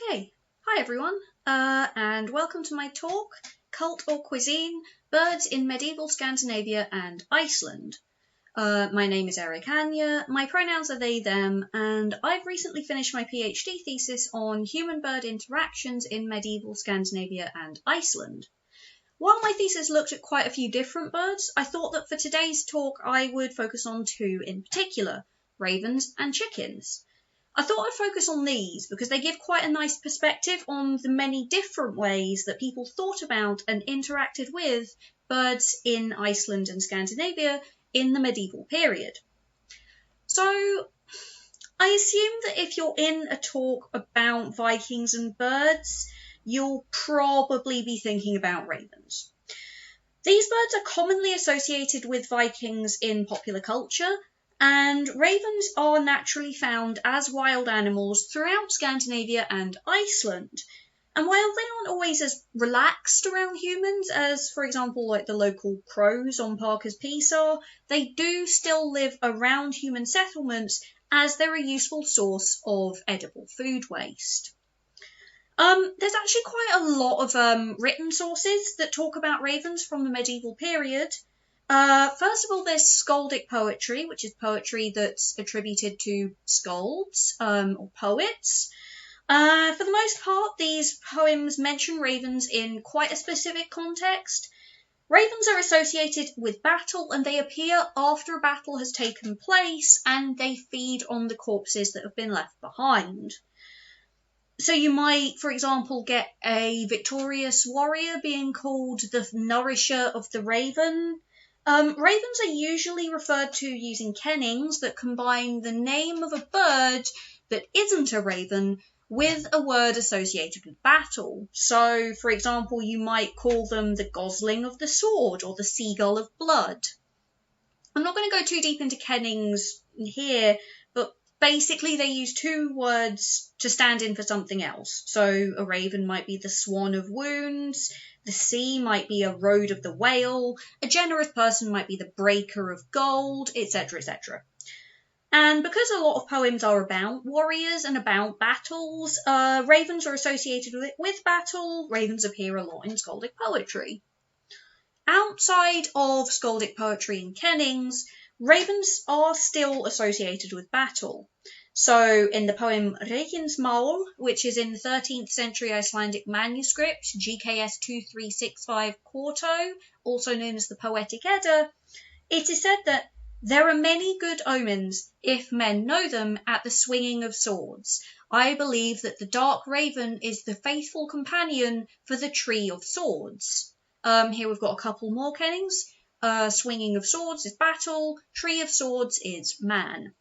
Okay, hi everyone, and welcome to my talk, Cult or Cuisine, Birds in Medieval Scandinavia and Iceland. My name is Ania, my pronouns are they, them, and I've recently finished my PhD thesis on human-bird interactions in medieval Scandinavia and Iceland. While my thesis looked at quite a few different birds, I thought that for today's talk I would focus on two in particular, ravens and chickens. I thought I'd focus on these because they give quite a nice perspective on the many different ways that people thought about and interacted with birds in Iceland and Scandinavia in the medieval period. So I assume that if you're in a talk about Vikings and birds, you'll probably be thinking about ravens. These birds are commonly associated with Vikings in popular culture, and ravens are naturally found as wild animals throughout Scandinavia and Iceland. And while they aren't always as relaxed around humans as, for example, like the local crows on Parker's Piece are, they do still live around human settlements as they're a useful source of edible food waste. There's actually quite a lot of written sources that talk about ravens from the medieval period. First of all, there's skaldic poetry, which is poetry that's attributed to skalds, or poets. For the most part, these poems mention ravens in quite a specific context. Ravens are associated with battle, and they appear after a battle has taken place, and they feed on the corpses that have been left behind. So you might, for example, get a victorious warrior being called the nourisher of the raven. Ravens are usually referred to using kennings that combine the name of a bird that isn't a raven with a word associated with battle. So, for example, you might call them the gosling of the sword or the seagull of blood. I'm not going to go too deep into kennings here, but basically they use two words to stand in for something else. So a raven might be the swan of wounds, the sea might be a road of the whale, a generous person might be the breaker of gold, etc., etc. And because a lot of poems are about warriors and about battles, ravens are associated with battle. Ravens appear a lot in skaldic poetry. Outside of skaldic poetry and kennings, ravens are still associated with battle. So in the poem Reginsmaul, which is in the 13th century Icelandic manuscript, GKS 2365 quarto, also known as the Poetic Edda, it is said that there are many good omens, if men know them, at the swinging of swords. I believe that the dark raven is the faithful companion for the tree of swords. Here we've got a couple more kennings. Swinging of swords is battle, tree of swords is man.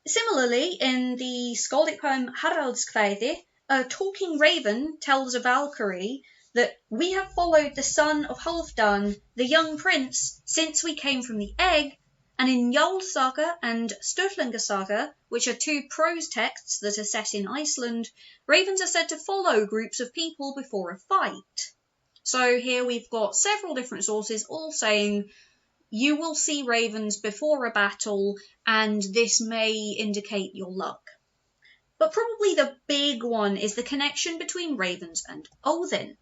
Similarly, in the skaldic poem Haraldskvæði, a talking raven tells a Valkyrie that we have followed the son of Halfdan, the young prince, since we came from the egg, and in Jarl Saga and Sturlunga Saga, which are two prose texts that are set in Iceland, ravens are said to follow groups of people before a fight. So here we've got several different sources all saying you will see ravens before a battle, and this may indicate your luck. But probably the big one is the connection between ravens and Odin.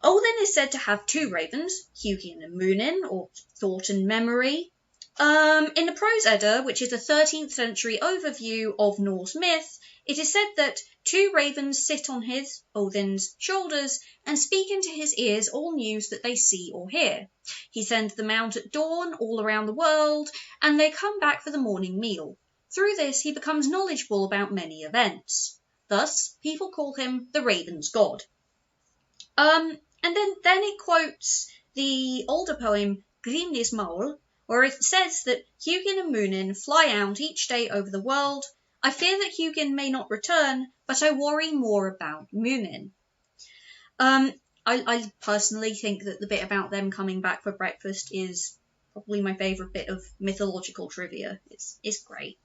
Odin is said to have two ravens, Hugin and Munin, or thought and memory. In the Prose Edda, which is a 13th century overview of Norse myth, it is said that two ravens sit on his, Odin's, shoulders and speak into his ears all news that they see or hear. He sends them out at dawn all around the world, and they come back for the morning meal. Through this, he becomes knowledgeable about many events. Thus, people call him the raven's god. And then it quotes the older poem Grímnismál, where it says that Hugin and Munin fly out each day over the world. I fear that Hugin may not return, but I worry more about Munin. I personally think that the bit about them coming back for breakfast is probably my favourite bit of mythological trivia. It's great.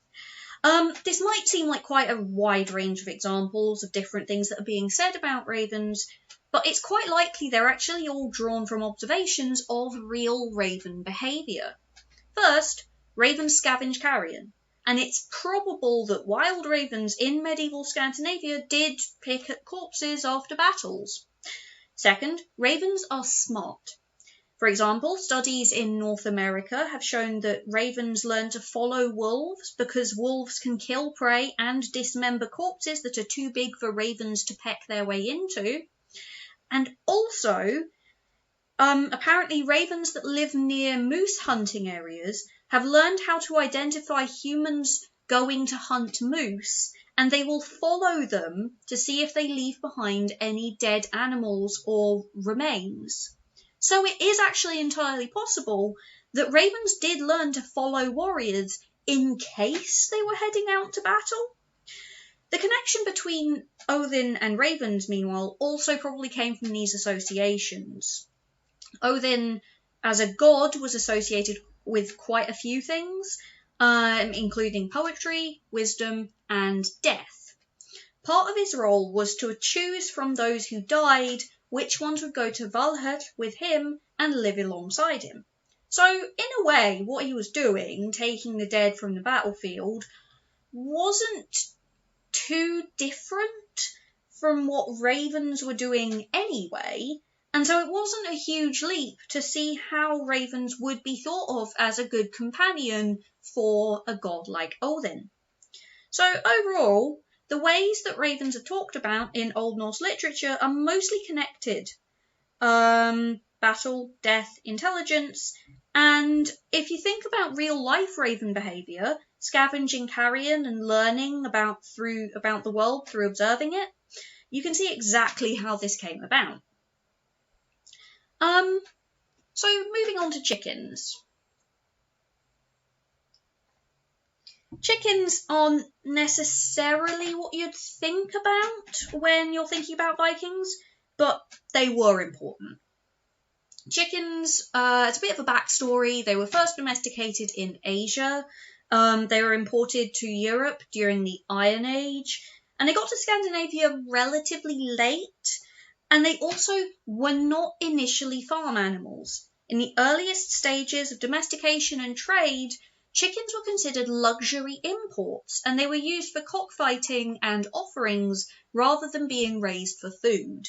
This might seem like quite a wide range of examples of different things that are being said about ravens, but it's quite likely they're actually all drawn from observations of real raven behaviour. First, ravens scavenge carrion, and it's probable that wild ravens in medieval Scandinavia did pick at corpses after battles. Second, ravens are smart. For example, studies in North America have shown that ravens learn to follow wolves because wolves can kill prey and dismember corpses that are too big for ravens to peck their way into. And also, apparently ravens that live near moose hunting areas have learned how to identify humans going to hunt moose, and they will follow them to see if they leave behind any dead animals or remains. So it is actually entirely possible that ravens did learn to follow warriors in case they were heading out to battle. The connection between Odin and ravens, meanwhile, also probably came from these associations. Odin, as a god, was associated with quite a few things, including poetry, wisdom, and death. Part of his role was to choose from those who died which ones would go to Valhalla with him and live alongside him. So, in a way, what he was doing, taking the dead from the battlefield, wasn't too different from what ravens were doing anyway, and so it wasn't a huge leap to see how ravens would be thought of as a good companion for a god like Odin. So overall, the ways that ravens are talked about in Old Norse literature are mostly connected. Battle, death, intelligence, and if you think about real life raven behaviour, scavenging carrion and learning about the world through observing it, you can see exactly how this came about. So moving on to chickens. Chickens aren't necessarily what you'd think about when you're thinking about Vikings, but they were important. Chickens, it's a bit of a backstory. They were first domesticated in Asia. They were imported to Europe during the Iron Age, and they got to Scandinavia relatively late, and they also were not initially farm animals. In the earliest stages of domestication and trade, chickens were considered luxury imports, and they were used for cockfighting and offerings rather than being raised for food.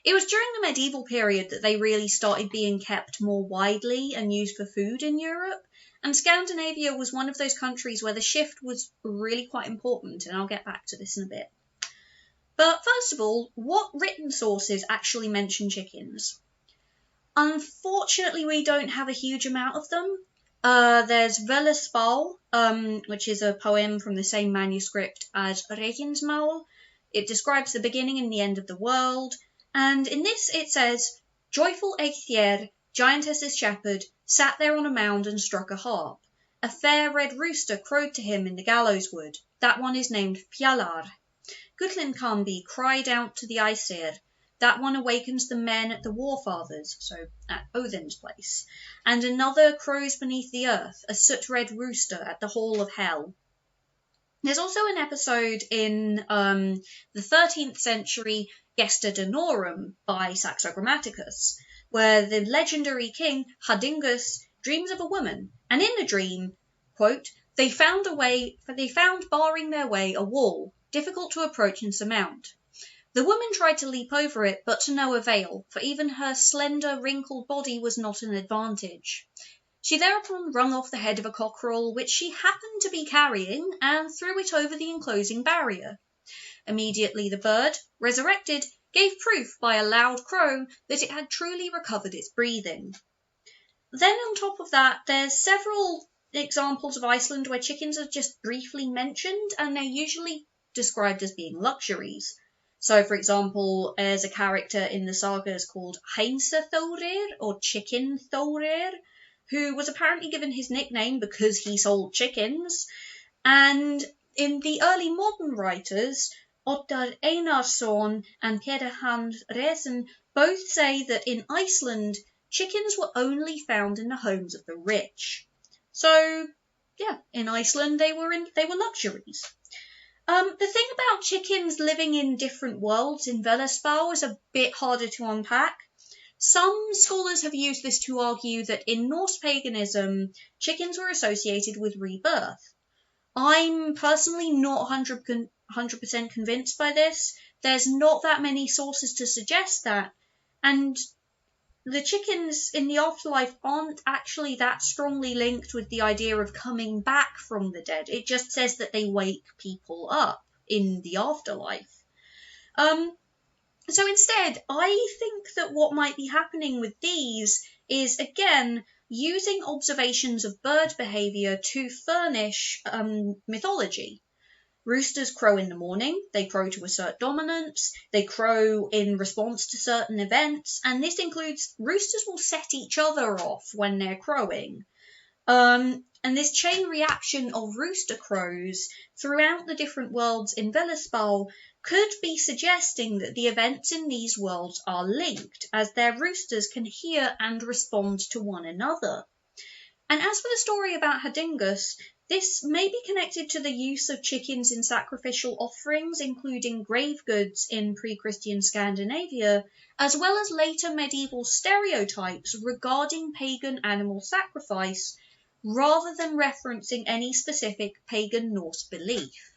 It was during the medieval period that they really started being kept more widely and used for food in Europe, and Scandinavia was one of those countries where the shift was really quite important, and I'll get back to this in a bit. But first of all, what written sources actually mention chickens? Unfortunately, we don't have a huge amount of them. There's Völuspá, which is a poem from the same manuscript as Regnsmál. It describes the beginning and the end of the world, and in this it says, "Joyful Eikthyr, giantess's shepherd, sat there on a mound and struck a harp. A fair red rooster crowed to him in the gallows wood. That one is named Fjalar. Gutlinkambi cried out to the Aesir. That one awakens the men at the Warfathers," so at Odin's place. "And another crows beneath the earth, a soot-red rooster at the hall of hell." There's also an episode in the 13th century Gesta Danorum by Saxo Grammaticus, where the legendary king Hardingus dreams of a woman, and in the dream, quote, they found barring their way a wall, difficult to approach and surmount. The woman tried to leap over it, but to no avail, for even her slender, wrinkled body was not an advantage. She thereupon wrung off the head of a cockerel, which she happened to be carrying, and threw it over the enclosing barrier. Immediately the bird, resurrected, gave proof by a loud crow that it had truly recovered its breathing. Then on top of that, there's several examples of Iceland where chickens are just briefly mentioned, and they're usually described as being luxuries. So, for example, there's a character in the sagas called Heinsa-Thorir, or Chicken Thorir, who was apparently given his nickname because he sold chickens. And in the early modern writers, Ottar Einarsson and Peder Hans Resen both say that in Iceland, chickens were only found in the homes of the rich. So, yeah, in Iceland they were luxuries. The thing about chickens living in different worlds in Völuspá is a bit harder to unpack. Some scholars have used this to argue that in Norse paganism, chickens were associated with rebirth. I'm personally not 100% convinced by this. There's not that many sources to suggest that, and the chickens in the afterlife aren't actually that strongly linked with the idea of coming back from the dead. It just says that they wake people up in the afterlife. So instead, I think that what might be happening with these is, again, using observations of bird behaviour to furnish mythology. Roosters crow in the morning, they crow to assert dominance, they crow in response to certain events, and this includes roosters will set each other off when they're crowing. And this chain reaction of rooster crows throughout the different worlds in Velaspal could be suggesting that the events in these worlds are linked, as their roosters can hear and respond to one another. And as for the story about Hedingus, this may be connected to the use of chickens in sacrificial offerings, including grave goods in pre-Christian Scandinavia, as well as later medieval stereotypes regarding pagan animal sacrifice, rather than referencing any specific pagan Norse belief.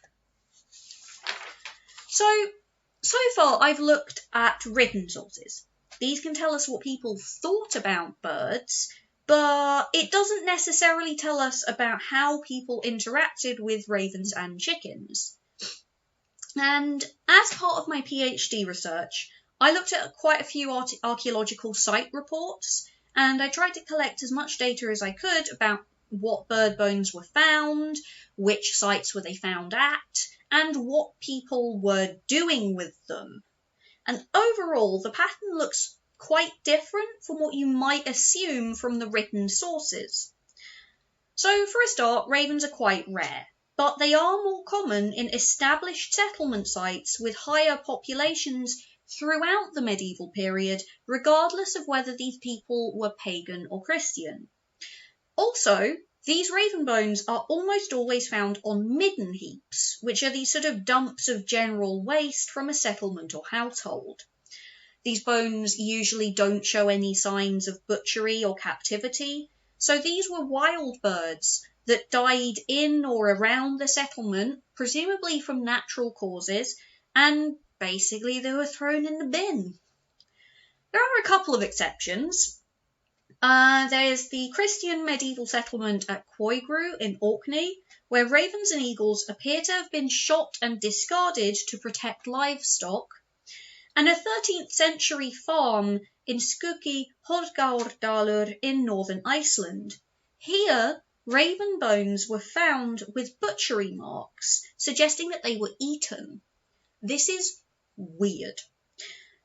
So far I've looked at written sources. These can tell us what people thought about birds, but it doesn't necessarily tell us about how people interacted with ravens and chickens. And as part of my PhD research, I looked at quite a few archaeological site reports, and I tried to collect as much data as I could about what bird bones were found, which sites were they found at, and what people were doing with them. And overall, the pattern looks quite different from what you might assume from the written sources. So, for a start, ravens are quite rare, but they are more common in established settlement sites with higher populations throughout the medieval period, regardless of whether these people were pagan or Christian. Also, these raven bones are almost always found on midden heaps, which are these sort of dumps of general waste from a settlement or household. These bones usually don't show any signs of butchery or captivity, so these were wild birds that died in or around the settlement, presumably from natural causes, and basically they were thrown in the bin. There are a couple of exceptions. There's the Christian medieval settlement at Coigru in Orkney, where ravens and eagles appear to have been shot and discarded to protect livestock, and a 13th century farm in Skuggi Horgaurdalur in northern Iceland. Here, raven bones were found with butchery marks, suggesting that they were eaten. This is weird.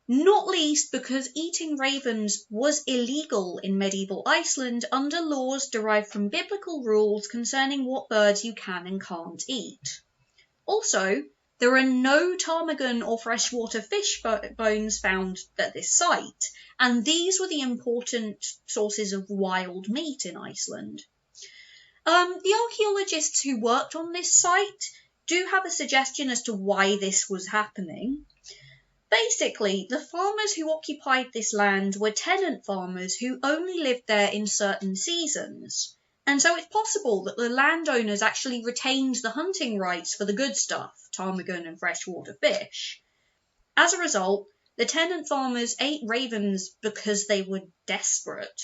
Not least because eating ravens was illegal in medieval Iceland under laws derived from biblical rules concerning what birds you can and can't eat. Also, there are no ptarmigan or freshwater fish bones found at this site, and these were the important sources of wild meat in Iceland. The archaeologists who worked on this site do have a suggestion as to why this was happening. Basically, the farmers who occupied this land were tenant farmers who only lived there in certain seasons. And so it's possible that the landowners actually retained the hunting rights for the good stuff, ptarmigan and freshwater fish. As a result, the tenant farmers ate ravens because they were desperate.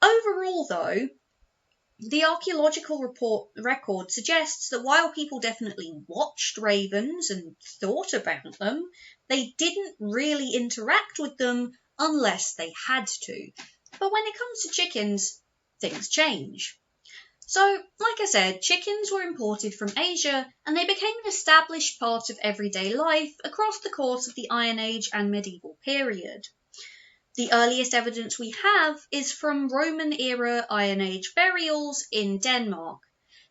Overall, though, the archaeological record suggests that while people definitely watched ravens and thought about them, they didn't really interact with them unless they had to. But when it comes to chickens, things change. So, like I said, chickens were imported from Asia, and they became an established part of everyday life across the course of the Iron Age and medieval period. The earliest evidence we have is from Roman-era Iron Age burials in Denmark.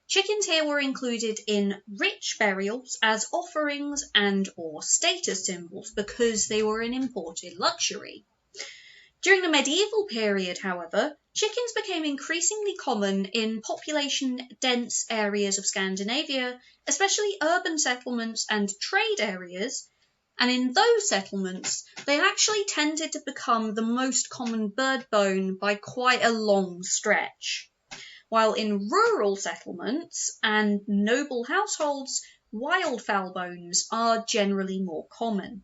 Chickens here were included in rich burials as offerings and/or status symbols because they were an imported luxury. During the medieval period, however, chickens became increasingly common in population-dense areas of Scandinavia, especially urban settlements and trade areas, and in those settlements, they actually tended to become the most common bird bone by quite a long stretch. while in rural settlements and noble households, wildfowl bones are generally more common.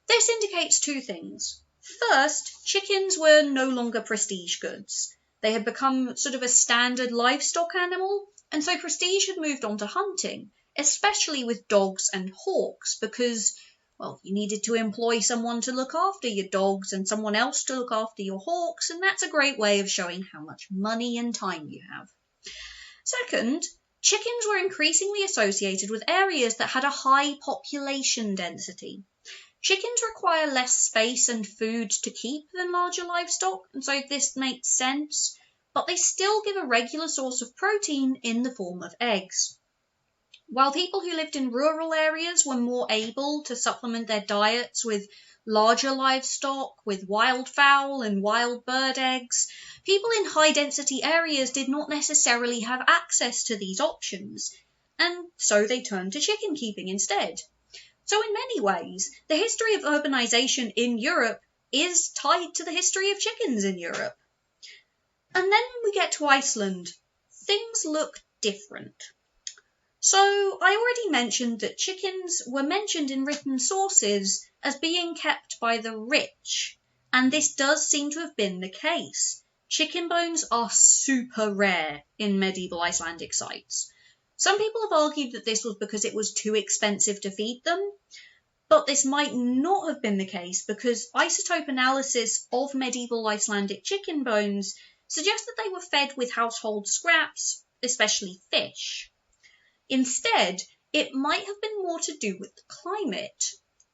This indicates two things. First, chickens were no longer prestige goods. They had become sort of a standard livestock animal, and so prestige had moved on to hunting, especially with dogs and hawks, because, well, you needed to employ someone to look after your dogs and someone else to look after your hawks, and that's a great way of showing how much money and time you have. Second, chickens were increasingly associated with areas that had a high population density. Chickens require less space and food to keep than larger livestock, and so this makes sense, but they still give a regular source of protein in the form of eggs. While people who lived in rural areas were more able to supplement their diets with larger livestock, with wildfowl and wild bird eggs, people in high-density areas did not necessarily have access to these options, and so they turned to chicken keeping instead. So in many ways, the history of urbanization in Europe is tied to the history of chickens in Europe. And then when we get to Iceland, things look different. So I already mentioned that chickens were mentioned in written sources as being kept by the rich, and this does seem to have been the case. Chicken bones are super rare in medieval Icelandic sites. Some people have argued that this was because it was too expensive to feed them, but this might not have been the case because isotope analysis of medieval Icelandic chicken bones suggests that they were fed with household scraps, especially fish. Instead, it might have been more to do with the climate.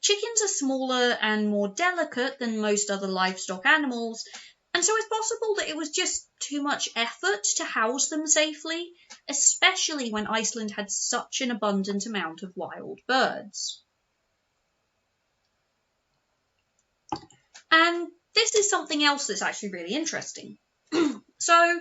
Chickens are smaller and more delicate than most other livestock animals, and so it's possible that it was just too much effort to house them safely, especially when Iceland had such an abundant amount of wild birds. And this is something else that's actually really interesting. So,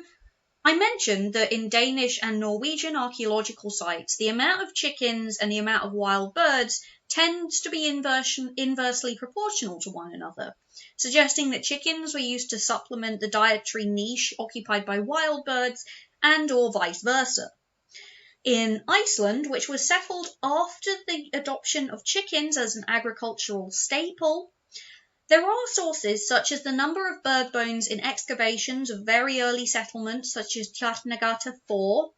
I mentioned that in Danish and Norwegian archaeological sites, the amount of chickens and the amount of wild birds tends to be inversely proportional to one another, suggesting that chickens were used to supplement the dietary niche occupied by wild birds and or vice versa. In Iceland, which was settled after the adoption of chickens as an agricultural staple, there are sources such as the number of bird bones in excavations of very early settlements such as Tjarnagata 4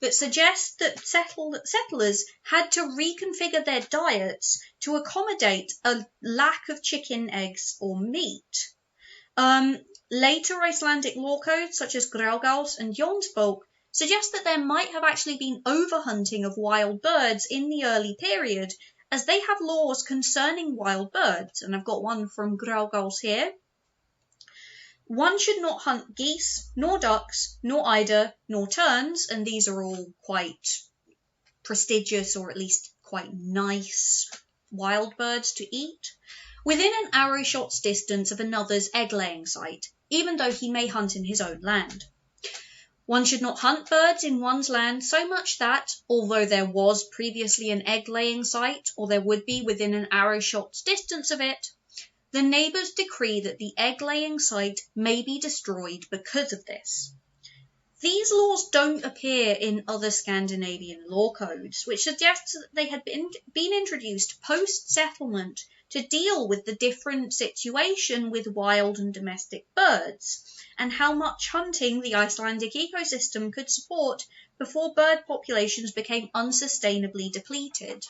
that suggest that settlers had to reconfigure their diets to accommodate a lack of chicken eggs or meat. Later Icelandic law codes such as Grágás and Jónsbók suggest that there might have actually been overhunting of wild birds in the early period, as they have laws concerning wild birds, and I've got one from Grágás here. One should not hunt geese, nor ducks, nor eider, nor terns, and these are all quite prestigious or at least quite nice wild birds to eat, within an arrow shot's distance of another's egg-laying site, even though he may hunt in his own land. One should not hunt birds in one's land so much that, although there was previously an egg-laying site, or there would be within an arrow shot's distance of it, the neighbours decree that the egg-laying site may be destroyed because of this. These laws don't appear in other Scandinavian law codes, which suggests that they had been introduced post-settlement to deal with the different situation with wild and domestic birds, and how much hunting the Icelandic ecosystem could support before bird populations became unsustainably depleted.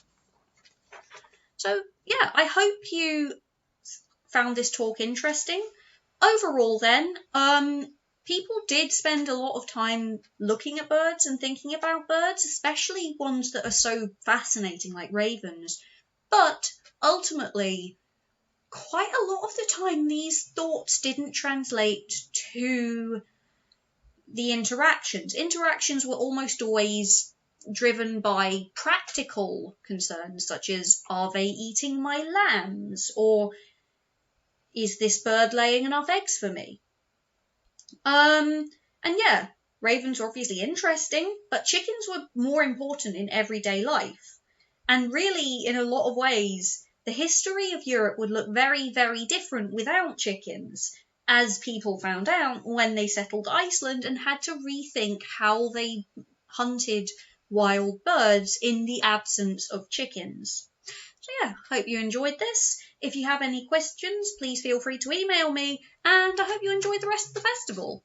So, yeah, I hope you found this talk interesting. Overall then, people did spend a lot of time looking at birds and thinking about birds, especially ones that are so fascinating like ravens, but ultimately, quite a lot of the time these thoughts didn't translate to the interactions. Interactions were almost always driven by practical concerns, such as, are they eating my lambs? Or, is this bird laying enough eggs for me? And yeah, ravens are obviously interesting, but chickens were more important in everyday life. And really, in a lot of ways, the history of Europe would look very, very different without chickens. as people found out when they settled Iceland and had to rethink how they hunted wild birds in the absence of chickens. So yeah, hope you enjoyed this. If you have any questions, please feel free to email me, and I hope you enjoyed the rest of the festival.